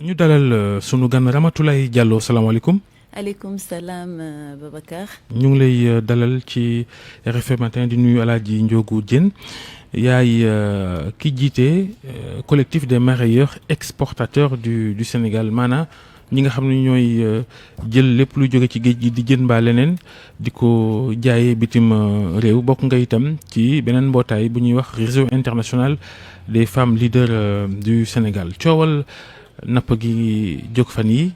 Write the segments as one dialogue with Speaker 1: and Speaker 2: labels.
Speaker 1: ñu dalal sunu gan Ramatoulaye Diallo salaamaaleykum.
Speaker 2: aleykum salaam Babacar.
Speaker 1: ñu ngi lay dalal ci RFM matin di nuyu Alaaji Ndiogou Diène yaay ki jiite collectif des mareyeurs exportateurs du Sénégal maanaam ñi nga xam ne ñooy jël lépp lu jóge ci géej gi di jën mbaa leneen di ko jaayee bitim réew bokk nga itam ci beneen mbootaay bu ñuy wax réseau international des femmes leaders du Sénégal coowal napp gi jóg fan yi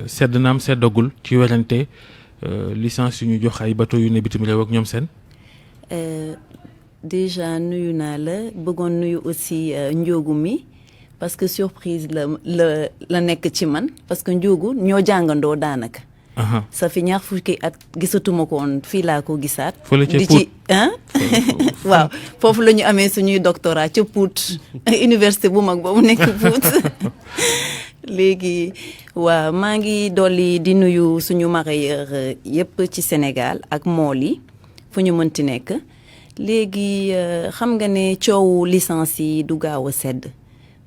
Speaker 1: sedd naam seddagul ci werante licence yu ñu jox ay bateau yu ne bitim réew ak ñoom seen.
Speaker 2: Déjà nuyu naa la bëggoon nuyu aussi Ndiogou mi parce que surprise la nekk ci man parce que Ndiogou ñoo jàngandoo daanaka. sa fi ñaar fukki at gisatuma ko woon fii laa ko gisaat. di ci waaw foofu la ñu amee suñuy doctorat ca Pout université bu mag boobu nekk Pout. léegi waaw maa ngi dolli di nuyu suñu mareyeur yépp ci Sénégal ak mool yi fu ñu mënti nekk léegi xam nga ne coowu licence yi du gaaw a sedd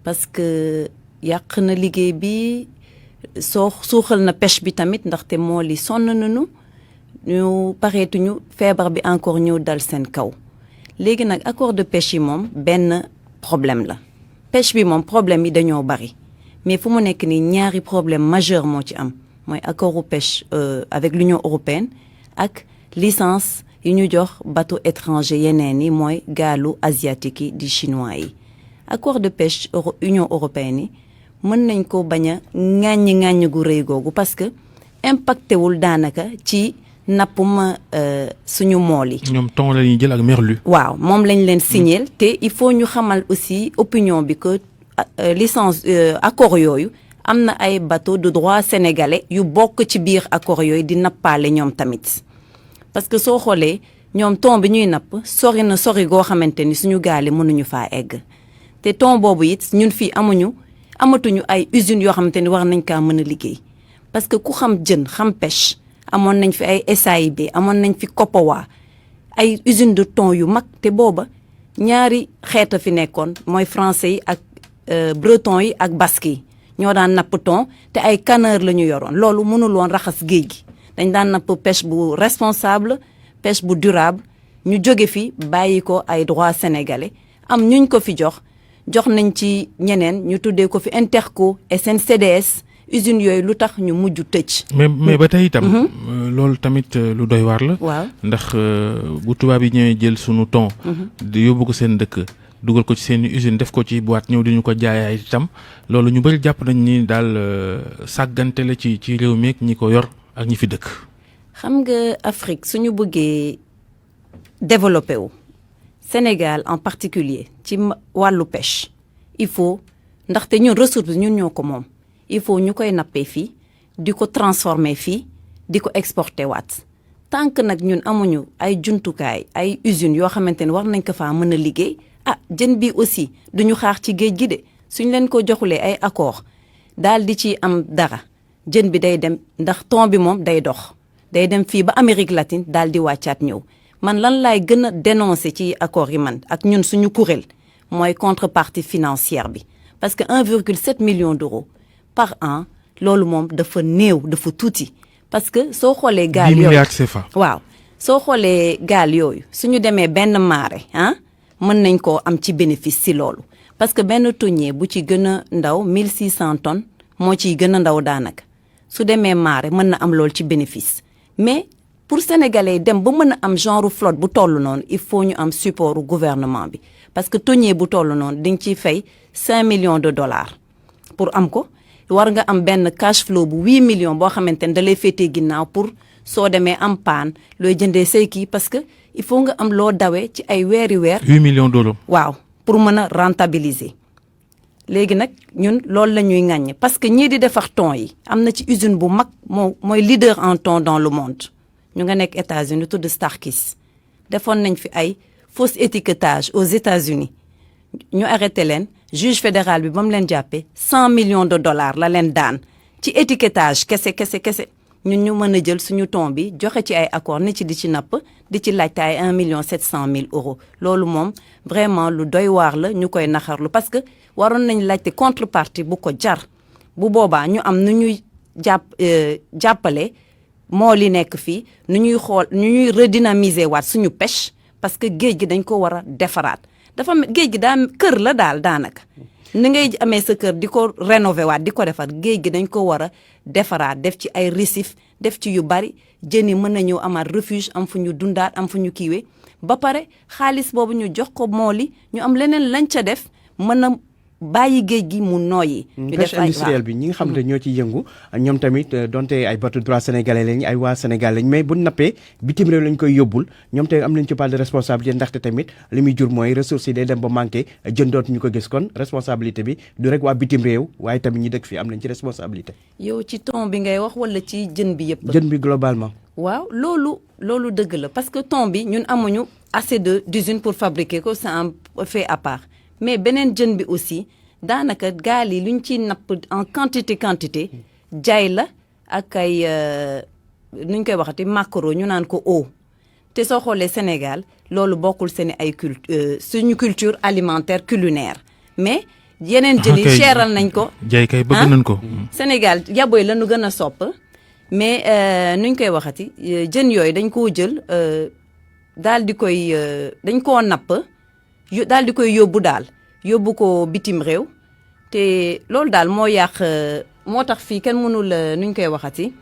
Speaker 2: parce que yàq na liggéey bi suuxal na pêche bi tamit ndaxte mool yi sonn nañu ñu pareetuñu feebar bi encore ñëw dal seen kaw léegi nag accord de pêche yi moom benn problème la pêche bi moom problème yi dañoo bari mais fu mu nekk nii ñaari problème majeur moo ci am mooy accordu pêche avec l'Union européenne ak licence yi ñu jox bateau étranger yeneen yi mooy gaalu asiatique yi di chinois yi accord de pêche Union européenne yi mën nañ ko bañ a ŋàññi gu rëy googu parce que impacté wul daanaka ci nappum suñu mool yi. ñoom
Speaker 1: thon la ñuy jël ak merlu.
Speaker 2: waaw moom lañ leen signé te il faut ñu xamal aussi opinion bi que licence accord yooyu am na ay bateau de droit sénégalais yu bokk ci biir accord yooyu di nappaale ñoom tamit parce que soo xoolee ñoom thon bi ñuy napp sori na sori goo xamante ni suñu gaali mënuñu faa egg te thon boobu it ñun fii amatuñu ay usines yoo xamante ni war nañ kaa mën a liggéey parce que ku xam jën xam pêche amoon nañ fi ay SAIB amoon nañ fi COPOA ay usines de thon yu mag te booba ñaari xeeta fi nekkoon mooy français yi ak breton yi ak basque yi ñoo daan napp thon te ay canneur la ñu yoroon loolu mënul woon raxas géej gi dañ daan napp pêche bu responsable pêche bu durable ñu jóge fi bàyyi ko ay droit sénégalais am ñuñ ko fi jox nañ ci ñeneen ñu tuddee ko fi Interco SNCDS usines yooyu lu tax ñu mujj tëj.
Speaker 1: mais ba tey itam. loolu tamit lu doy waar la.
Speaker 2: waaw
Speaker 1: ndax bu tubaab yi ñëwee jël sunu thon. di yóbbu ko seen dëkk dugal ko ci seen usine def ko ci boîte ñëw di ñu ko jaayaay itam loolu ñu bëri jàpp nañ ni daal sàggante la ci réew mi ak ñi ko yor ak ñi fi dëkk.
Speaker 2: xam nga Afrique suñu bëggee développé wu. Sénégal en particulier ci wàllu pêche il faut ndaxte ñun ressource bi ñun ñoo ko moom il faut ñu koy nappee fii di ko transformer fii di ko exporter waat tant que nag ñun amuñu ay jumtukaay ay usines yoo xamante ne war nañ ko faa mën a liggéey jën bi aussi duñu xaar ci géej gi de suñ leen ko joxulee ay accord daal di ci am dara jën bi day dem ndax thon bi moom day dox day dem fii ba Amérique latine daal di wàccaat ñëw man lan laay gën a dénoncer ci accord yi man ak ñun suñu kuréel mooy contrepartie financière bi parce que 1,7 million d'euros par an loolu moom dafa néew dafa tuuti parce que soo xoolee gaal yooyu
Speaker 1: 10 milliards CFA.
Speaker 2: waaw soo xoolee gaal yooyu suñu demee benn marée mën nañ koo am ci bénéfice si loolu parce que benn thonier bu ci gën a ndaw 1600 tonnes moo ciy gën a ndaw daanaka su demee marée mën na am loolu ci bénéfice mais pour sénégalais dem ba mën a am genre flotte bu toll noonu il faut ñu am supportu gouvernement bi parce que thonier bu toll noonu di nga ciy fay 5 millions de dollars pour am ko war nga am benn cash flow bu 8 millions boo xamante ne da lay féetee ginnaaw pour soo demee am paan looy jëndee say kii parce que il faut nga am loo dawee ci ay weeri weer.
Speaker 1: 8 millions d'euros.
Speaker 2: waaw pour mën a rentabiliser léegi nag ñun loolu la ñuy ŋàññ parce que ñii di defar thon yi am na ci usine bu mag mooy leader en thon dans le monde. ñu nga nekk États-Unis tudd Starkis defoon nañ fi ay faux étiquetage aux États-Unis ñu arrêté leen juge fédéral bi ba mu leen jàppee 100 millions de dollars la leen daan ci étiquetage kese ñun ñu mën a jël suñu thon bi joxe ci ay accord ni ci di ci napp di ci laajte ay 1,7 million loolu moom vraiment lu doy waar la ñu koy naxarlu parce que waroon nañ laajte contrepartie bu ko jar bu boobaa ñu am nu ñuy jàppale mool yi nekk fii nu ñuy redynamiser waat suñu pêche parce que géej gi dañ ko war a defaraat dafa géej gi kër la daal daanaka ni ngay amee sa kër di ko rénover waat di ko defar géej gi dañ ko war a defaraat def ci ay récif def ci yu bari jën yi mën na ñëw amaat refuge am fu ñu dundaat am fu ñu kiiwee ba pare xaalis boobu ñu jox ko mool yi ñu am leneen lañ ca def mën a bàyyi géej gi mu nooyi. ñu def
Speaker 3: pêche industrielle bi ñi nga xam ne ñoo ci yëngu ñoom tamit donte ay bateau droit sénégalais lañ ay waa Sénégal lañ mais bu nappee bitim réew lañ koy yóbbul ñoom tamit am nañ ci part de responsabilité ndaxte tamit li muy jur mooy ressources yi day dem ba manqué jën dootu ñu ko gis kon responsabilité bi du rek waa bitim réew waaye tamit ñi dëkk fii am nañ ci responsabilité.
Speaker 2: yow ci thon bi ngay wax wala ci jën bi yëpp.
Speaker 3: jën bi globalement.
Speaker 2: waaw loolu dëgg la parce que thon bi ñun amuñu assez d'usine pour fabriquer ko c'est un fait à part. mais beneen jën bi aussi daanaka gaal yi lu ñu ciy napp en quantité jaay la ak ay nu ñu koy waxati maquereau ñu naan ko eau te soo xoolee Sénégal loolu bokkul seen ay suñu culture alimentaire culinaire mais yeneen jën yi cheral nañ ko
Speaker 1: jaay kay bëgg nañ ko
Speaker 2: Sénégal yaboy la nu gën a sopp mais nu ñu koy waxati jën yooyu dañ koo jël daal di koy dañ koo napp daal di koy yóbbu ko bitim réew te loolu daal moo yàq moo tax fii kenn mënul nuñ koy waxati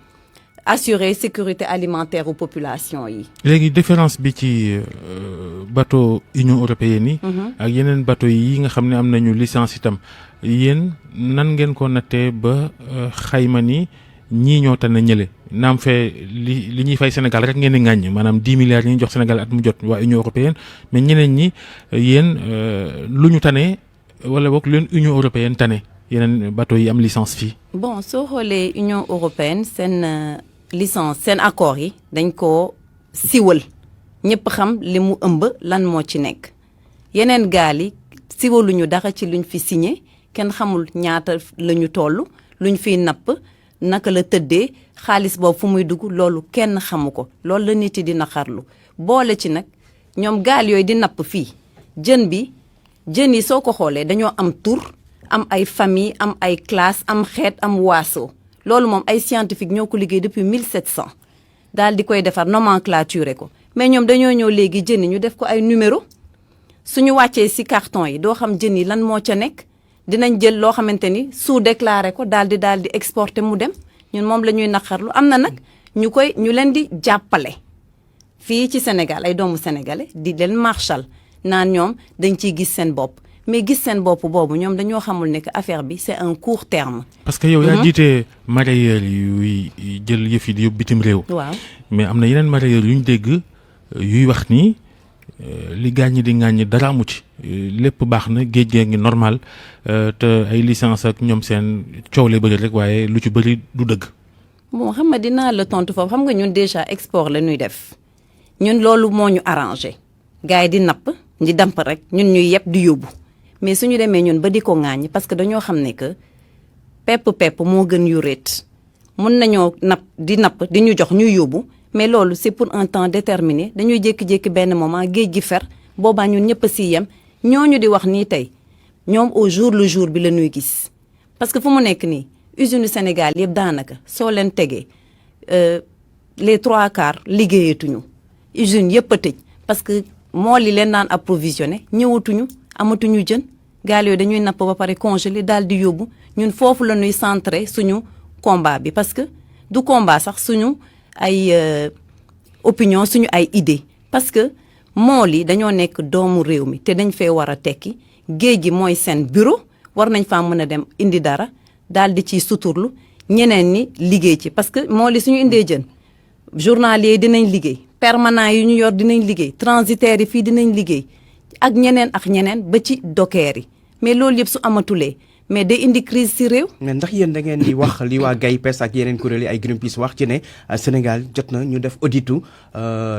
Speaker 2: assurer sécurité alimentaire aux populations yi.
Speaker 1: léegi différence bi ci bateau Union européenne yi. ak yeneen bateau yi nga xam ne am nañu licence itam yéen nan ngeen ko nattee ba xayma ni ñii ñoo tane ñële naam fee li ñuy fay Sénégal rek ngeen di ŋàññ maanaam 10 milliards yi ñuy jox Sénégal at mu jot waa Union européenne mais ñeneen ñi yéen lu ñu tane wala boog leen Union européenne tane yeneen bateau yi am licence fii.
Speaker 2: bon soo xoolee Union européenne seen licence seen accord yi dañ ko siwal ñëpp xam li mu ëmb lan moo ci nekk yeneen gaal yi siwaluñu dara ci luñ fi signé kenn xamul ñaata la ñu toll luñ fiy napp. naka la tëddee xaalis boobu fu muy dugg loolu kenn xamu ko loolu la nit yi di naqarlu boole ci nag ñoom gaal yooyu di napp fii jën yi soo ko xoolee dañoo am tur am ay famille am ay classe am xeet am waaso loolu moom ay scientifique ñoo ko liggéey depuis 1700 daal di koy defar nomenclature ko mais ñoom dañoo ñëw léegi jën yi ñu def ko ay numéro suñu wàccee ci carton yi doo xam jën yi lan moo ca nekk dinañ jël loo xamante ni sous déclaré ko daal di exporter mu dem ñun moom la ñuy naqarlu am na nag ñu leen di jàppale fii ci Sénégal ay doomu sénégalais di leen marshal naan ñoom dañ ciy gis seen bopp mais gis seen bopp boobu ñoom dañoo xamul ne que affaire bi c'est un court terme.
Speaker 1: parce que yow yaa jiite mareyeur yuy jël yëf yi di yóbbu bitim réew.
Speaker 2: waaw
Speaker 1: mais am na yeneen mareyeur yu ñu dégg yuy wax ni li gaañ di ŋàññi dara amu ci lépp baax na géej gee ngi normal te ay licence ak ñoom seen coow le bëri rek waaye lu ci bëri du dëgg.
Speaker 2: bon xam nga dinaa la tontu foofu xam nga ñun déjà export la ñuy def ñun loolu moo ñu arrangé gars yi di napp di damp rek ñun ñuy yeb di yóbbu mais suñu demee ñun ba di ko ŋàññi parce que dañoo xam ne que pepp moo gën yuréet mun nañoo napp di ñu jox ñuy yóbbu. mais loolu c'est pour un temps déterminé dañuy jékki-jékki benn moment géej gi fer boobaa ñun ñëpp a si yem ñooñu di wax nii tey ñoom au jour le jour bi la ñuy gis parce que fu mu nekk nii usine Sénégal yëpp daanaka soo leen tegee les 3/4 liggéeyatuñu usine yëpp a tëj parce que moo li leen daan approvisionné ñëwatuñu amatuñu jën gaal yooyu dañuy napp ba pare congelé daal di yóbbu ñun foofu la ñuy centré suñu combat bi parce que du combat sax suñu ay opinion suñu ay idée parce que mool yi dañoo nekk doomu réew mi te dañ fee war a tekki géej gi mooy seen bureau war nañ faa mën a dem indi dara daal di ciy suturlu ñeneen ñi liggéey ci parce que mool yi suñu indee jën journalier yi dinañ liggéey permanent yi ñu yor dinañ liggéey transitaires yi fii dinañ liggéey ak ñeneen ba ci docker yi mais loolu yëpp su amatulee mais day indi crise ci réew.
Speaker 3: mais ndax yéen da ngeen di wax li waa GAIPES ak yeneen kuréel yi ay Greenpeace wax ci ne Sénégal jot na ñu def auditu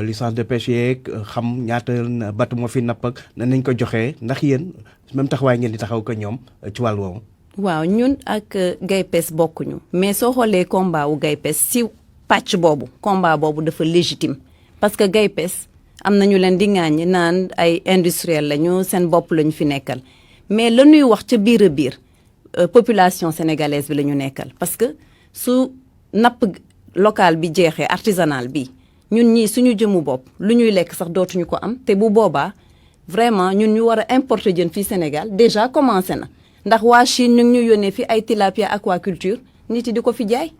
Speaker 3: licence de pêche yeeg xam ñaata bateau moo fi napp ak nañ ko joxee ndax yéen même taxawaay ngeen di taxaw ko ñoom ci wàll woowu.
Speaker 2: waaw ñun ak GAIPES bokkuñu mais soo xoolee combat wu GAIPES ci pàcc boobu combat boobu dafa légitime parce que GAIPES am nañu leen di ŋaañi naan ay industriel lañu seen bopp lañu fi nekkal mais la ñuy wax ca biir a biir. population sénégalaise bi la ñu nekkal parce que su napp local bi jeexee artisanal bi ñun ñii suñu jëmu bopp lu ñuy lekk sax dootuñu ko am te bu boobaa vraiment ñun ñu war a importer jën fii Sénégal déjà commencé na ndax waa Chine ñu ngi ñu yónnee fi ay tilapia aquaculture nit yi di ko fi jaay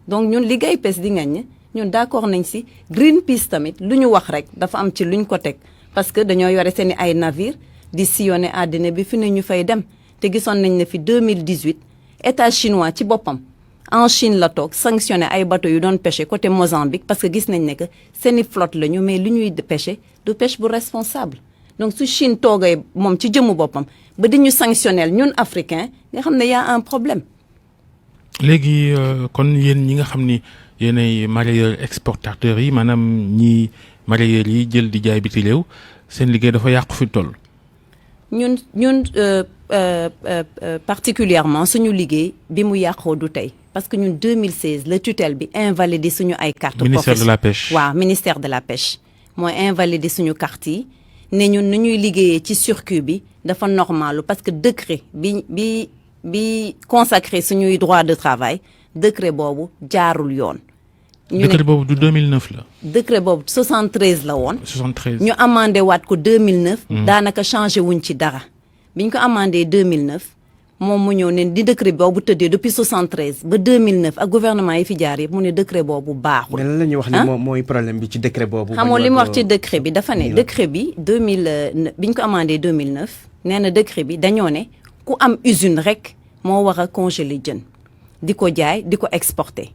Speaker 2: donc ñun liggéey pes di ngañ ñun d'accord nañ si Greenpeace tamit lu ñu wax rek dafa am ci luñ ko teg parce que dañoo yore seen i ay navire di sillonner àddina bi fi ne ñu fay dem te gisoon nañ ne fi 2018 état chinois ci boppam en Chine la toog sanctionné ay bateau yu doon pêcher côté Mozambique parce que gis nañ ne que seeni flotte la ñu mais lu ñuy pêcher du pêche bu responsable donc su Chine toogee moom ci jëmu boppam ba di ñu sanctionnel ñun africain nga xam ne y a un problème.
Speaker 1: léegi kon yéen ñi nga xam ni yéenay mareyeurs exportateurs yi maanaam ñi mareyeurs yi jël di jaay biti réew seen liggéey dafa yàqu fi toll.
Speaker 2: ñun particulièrement suñu liggéey bi mu yàqoo du tey parce que ñun 2016 la tutelle bi invalidé suñu ay carte
Speaker 1: ministère de la pêche
Speaker 2: waaw ministère de la pêche mooy invalidé suñu carte yi ne ñun nu ñuy liggéeyee ci circuit bi dafa normalu parce que décret bi consacré suñuy droit de travail décret boobu jaarul yoon.
Speaker 1: décret boobu du 2009 la.
Speaker 2: décret boobu 73 la woon.
Speaker 1: 73
Speaker 2: ñu amandé waat ko 2009. daanaka changé wuñ ci dara. bi ñu ko amandé 2009 moom mu ñëw ne di décret boobu tëddee depuis 73 ba 2009 ak gouvernement yi fi jaar yëpp mu ne décret boobu baaxul.
Speaker 3: mais lan la ñuy wax ni mooy problème bi ci décret boobu.
Speaker 2: xamoo li mu wax ci décret bi dafa ne décret bi 2000 bi ñu ko amandé 2009 nee na décret bi dañoo ne ku am usine rek moo war a congeler jën di ko jaay di ko exporter.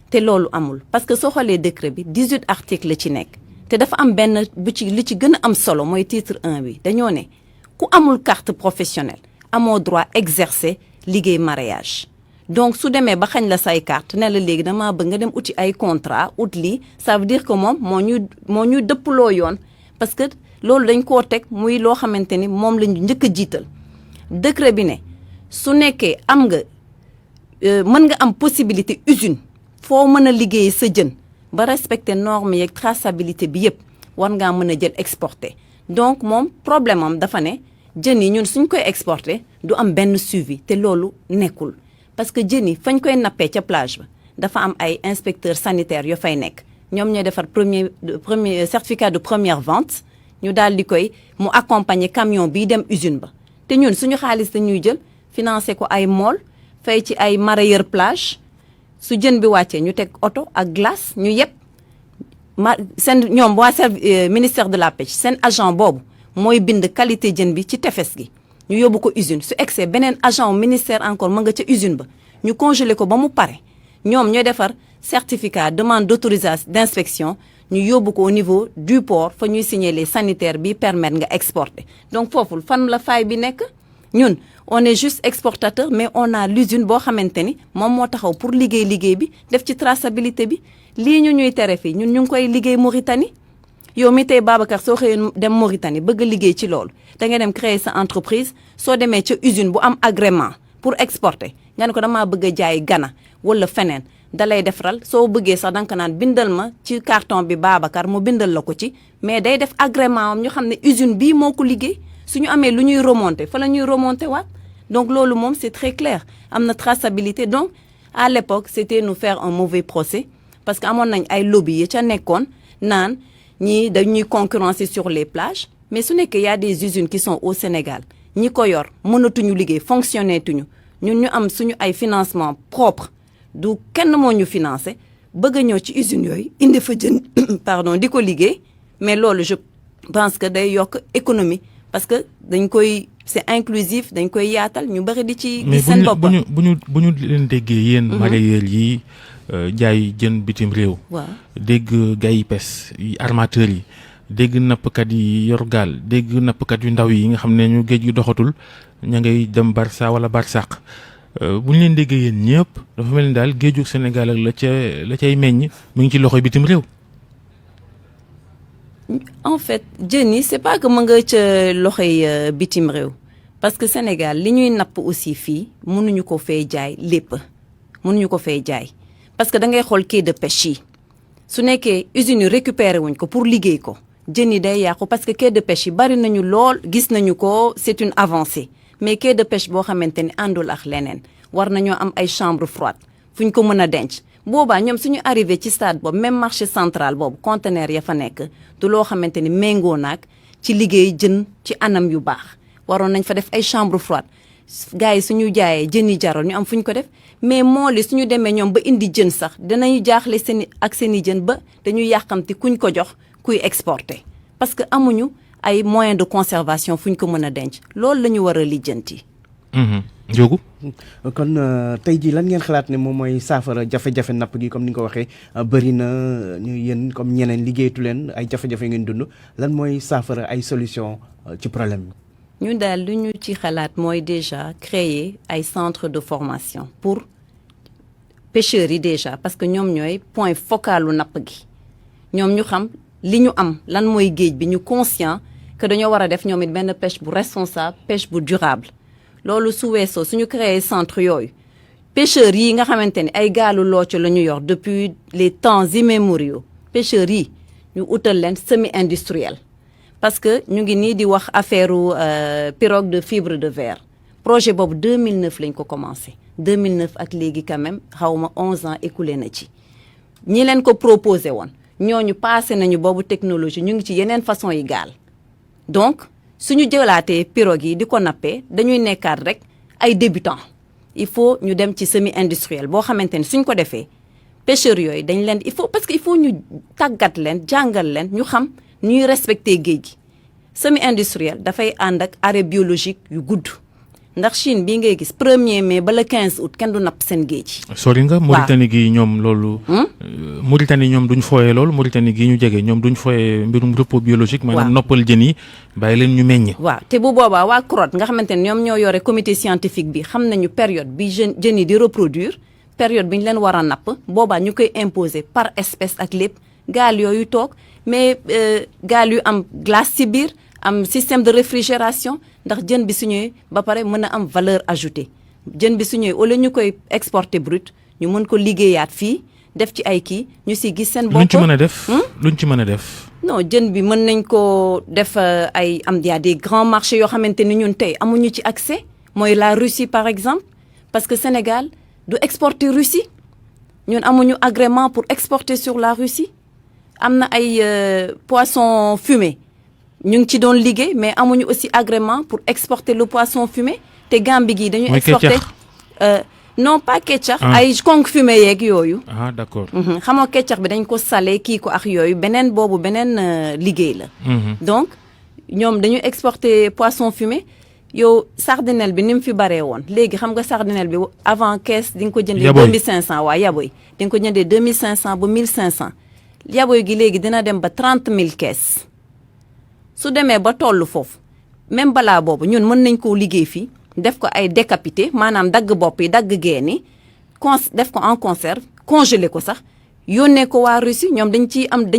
Speaker 2: te loolu amul parce que soo xoolee décret bi 18 articles la ci nekk te dafa am benn bu ci li ci gën a am solo mooy titre 1 bi dañoo ne ku amul carte professionnelle amoo droit exercer liggéey mareyage donc su demee ba xañ la say carte ne la léegi damaa bëgg nga dem uti ay contrat ut lii ça veut dire que moom moo ñu dëpploo yoon parce que loolu dañ koo teg muy loo xamante ni moom lañu njëkk a jiital décret bi ne su nekkee am nga mën nga am possibilité usine foo mën a liggéey sa jën ba respecter normes yeeg traçabilité bi yëpp war ngaa mën a jël exporter donc moom problème am dafa ne jën yi ñun suñ koy exporter du am benn suivi te loolu nekkul parce que jën yi fañ koy nappee ca plage ba dafa am ay inspecteurs sanitaires yoo fay nekk ñoom ñooy defar premier certificat de première vente ñu daal di koy mu accompagner camion bii dem usine ba te ñun suñu xaalis dañuy jël financer ko ay mool fay ci ay mareyeur plage su jën bi wàccee ñu teg oto ak glace ñu yëpp seen ñoom waa ministère de la pêche seen agent boobu mooy bind qualité jën bi ci tefes gi ñu yóbbu ko usine su egsee beneen agent ministère encore ma nga ca usine ba ñu congelé ko ba mu pare ñoom ñooy defar certificat demande d'autorisation d'inspection ñu yóbbu ko au niveau du port fa ñuy signer les sanitaires bi permettre nga exporter donc foofu fan la faay bi nekk ñun on est juste exportateur mais on a l'usine boo xamante ni moom moo taxaw pour liggéey bi def ci traçabilité bi lii ñu ñuy tere fii ñun ñu ngi koy liggéey Mauritanie yow mi tey Babacar soo xëyee dem Mauritanie bëgg a liggéey ci loolu da nga dem créer sa entreprise soo demee ca usine bu am agrément pour exporter nga ne ko damaa bëgg a jaay Ghana wala feneen da lay defaral soo bëggee sax da nga ko naan bindal ma ci carton bi Babacar mu bindal la ko ci mais day def agrément am ñu xam ne usine bii moo ko liggéey su ñu amee lu ñuy remonter fa la ñuy remonter waat donc loolu moom c'est très clair am na traçabilité donc à l'époque c'était nous faire un mauvais procès parce que amoon nañ ay lobby yi ca nekkoon naan ñii dañuy concurrencer sur les plages mais su nekkee y a des usines qui sont au Sénégal ñi ko yor mënatuñu liggéey fonctionner tuñu ñun ñu am suñu ay financement propre du kenn moo ñu financé bëgg a ñëw ci usines yooyu indi fa jën pardon di ko liggéey mais loolu je pense que day yokk économie parce que dañ koy c'est inclusif dañ koy yaatal ñu bëri di ci gis seen bopp
Speaker 1: mais bu ñu leen déggee yéen mareyeurs yi jaay jën bitim réew
Speaker 2: waaw
Speaker 1: dégg gay pes yi armateurs yi dégg nappkat yi yor gaal dégg nappkat yu ndaw yi nga xam ne ñu géej gi doxatul ña ngay dem Barça wala Barsaq bu ñu leen déggee yéen ñëpp dafa mel ni daal géeju Sénégal ak la cay meññ mu ngi ci loxoy bitim réew.
Speaker 2: en fait jën yi c'est pas que mu nga ca loxoy bitim réew parce que Sénégal li ñuy napp aussi fii mënuñu ko fee jaay lépp mënuñu ko fee jaay parce que da ngay xool quai de pêche yi su nekkee usines yi récupéré wuñ ko pour liggéey ko jën yi day yàqu parce que quai de pêche yi bari nañu lool gis nañu ko c'est une avancée mais quai de pêche boo xamante ni àndul ak leneen war nañoo am ay chambre froide fu ñu ko mën a denc boobaa ñoom suñu arrivé ci stade boobu même marché central boobu conteneur ya fa nekk du loo xamante ni méngoo naag ci liggéey jën ci anam yu baax waroon nañ fa def ay chambre froide gars yi suñu jaayee jën yi jaroon ñu am fu ñu ko def mais mool yi suñu demee ñoom ba indi jën sax dinañu jaaxle seen i jën ba dañuy yàqamti kuñ ko jox kuy exporter parce que amuñu ay moyens de conservation fu ñu ko mën a denc loolu la ñu war a lijjanti.
Speaker 1: Ndiogou.
Speaker 3: kon tey jii lan ngeen xalaat ne moom mooy saafara jafe-jafe napp gi comme ni nga ko waxee bëri na ñu yéen comme ñeneen liggéeyatu leen ay jafe-jafe ngeen dund lan mooy saafara ay solution ci problème bi.
Speaker 2: ñu daal lu ñu ci xalaat mooy déjà créer ay centre de formation pour pêcheurs yi déjà parce que ñoom ñooy point focalu napp gi ñoom ñu xam li ñu am lan mooy géej bi ñu conscient que dañoo war a def ñoom it benn pêche bu responsable pêche bu durable loolu su weesoo suñu créer centre yooyu pêcheurs yi nga xamante ni ay gaalu looco la ñu yor depuis les temps immémoriaux pêcheurs yi ñu utal leen semi industriel parce que ñu ngi nii di wax affaire pirogue de fibre de verre projet boobu 2009 lañ ko commencé 2009 ak léegi quand même xawma 11 ans écoulé na ci ñi leen ko proposé woon ñooñu passé nañu boobu technologie ñu ngi ci yeneen façon yi gaal donc suñu jëlaatee pirogue yi di ko nappee dañuy nekkaat rek ay débutants il faut ñu dem ci semi industriel boo xamante ni suñ ko defee pêcheurs yooyu dañ leen il faut parce que il faut ñu tàggat leen jàngal leen ñu xam ñuy respecter géej gi semi industriel dafay ànd ak arrêt biologique yu gudd ndax Chine bii ngay gis 1er mai ba le 15 août kenn du napp seen géej.
Speaker 1: sori nga Mauritanie gi ñoom loolu. Mauritanie ñoom duñ fooyee loolu Mauritanie gi ñu jege ñoom duñ fooyee mbirum repos biologique. maanaam noppal jën yi bàyyi leen ñu meññ.
Speaker 2: waaw te bu boobaa waa CROT nga xamante ne ñoom ñoo yore comité scientifique bi xam nañu période bi jën yi di reproduire période bi ñu leen war a napp boobaa ñu koy imposer par espèce ak lépp gaal yooyu toog mais gaal yu am glace ci biir. am système de réfrigération ndax jën bi su ñëwee ba pare mën a am valeur ajoutée jën bi su ñëwee au lieu ñu koy exporter brut ñu mën ko liggéeyaat fii def ci ay kii ñu si gis seen bopp.
Speaker 1: luñ ci mën a def. luñ ci mën a def.
Speaker 2: non jën bi mën nañ ko def ay am y a des grands marchés yoo xamante ni ñun tey amuñu ci accès mooy la Russie par exemple parce que Sénégal du exporter Russie ñun amuñu agrément pour exporter sur la Russie am na ay poissons fumés. ñu ngi ci doon liggéey mais amuñu aussi agrément pour exporter le poisson fumé te Gambie gi dañu exporter non pas ketchup ay conque fumé yeeg yooyu.
Speaker 1: ah d'accord.
Speaker 2: xam nga ketchup bi dañ ko salé kii ko ak yooyu beneen boobu beneen liggéey la. donc ñoom dañu exporter poisson fumé yow sardinelle bi ni mu fi baree woon léegi xam nga sardinelle bi avant caisse di nga ko jëndee. yaboy 2500 waa yaboy di nga ko jëndee 2500 ba 1500 yaboy gi léegi dina dem ba 30 000 caisses. su demee ba toll foofu même balaa boobu ñun mën nañ koo liggéey fii def ko ay décapité maanaam dagg bopp yi dagg geen yi def ko en conserve congelé ko sax yónnee ko waa Russie ñoom dañ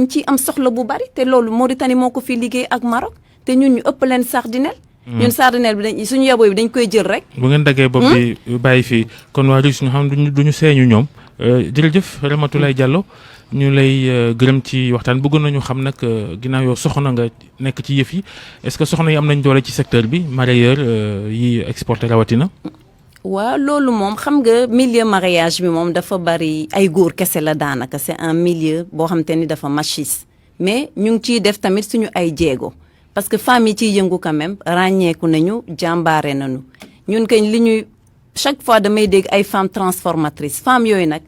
Speaker 2: ciy am soxla bu bari te loolu Mauritanie moo ko fi liggéey ak Maroc te ñun ñu ëpp leen sardinelle. ñun sardinelle bi suñu yaboy bi dañ koy jël rek.
Speaker 1: bu ngeen daggee bopp bi bàyyi fii kon waa Russie ñu xam duñu seeñu ñoom jërëjëf Ramatoulaye Diallo. ñu lay gërëm ci waxtaan bëggoon nañu xam nag ginnaaw yow soxna nga nekk ci yëf yi est-ce que soxna yi am nañ doole ci secteur bi mareyeur yi exporté rawatina.
Speaker 2: waaw loolu moom xam nga milieu mareyage bi moom dafa bari ay góor kese la daanaka c'est un milieu boo xamante ni dafa machiste mais ñu ngi ciy def tamit suñu ay jéego parce que femmes yi ciy yëngu quand même ràññeeku nañu jàmbaare nañu ñun kañ li ñuy chaque fois damay dégg ay femmes transformatrices femmes yooyu nag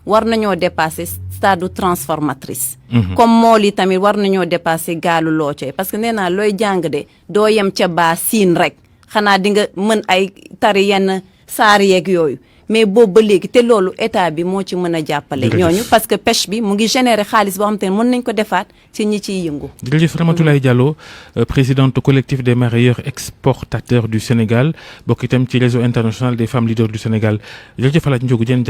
Speaker 2: war nañoo dépasser stade transformatrice. comme mool yi tamit war nañoo dépasser gaalu loocoy parce que nee naa looy jàng de doo yem ca baa siin rek xanaa di nga mën ay tari yenn saar yeeg yooyu mais boobu ba léegi te loolu état bi moo ci mën a jàppale ñooñu parce que pêche bi mu ngi générer xaalis boo xam te ne mën nañ ko defaat ci ñi ciy yëngu.
Speaker 1: jërëjëf Ramatoulaye Diallo présidente collectif des mareyeurs exportateurs du Sénégal bokk itam ci réseau international des femmes leaders du Sénégal jërëjëf Alaaji Ndiogou Diène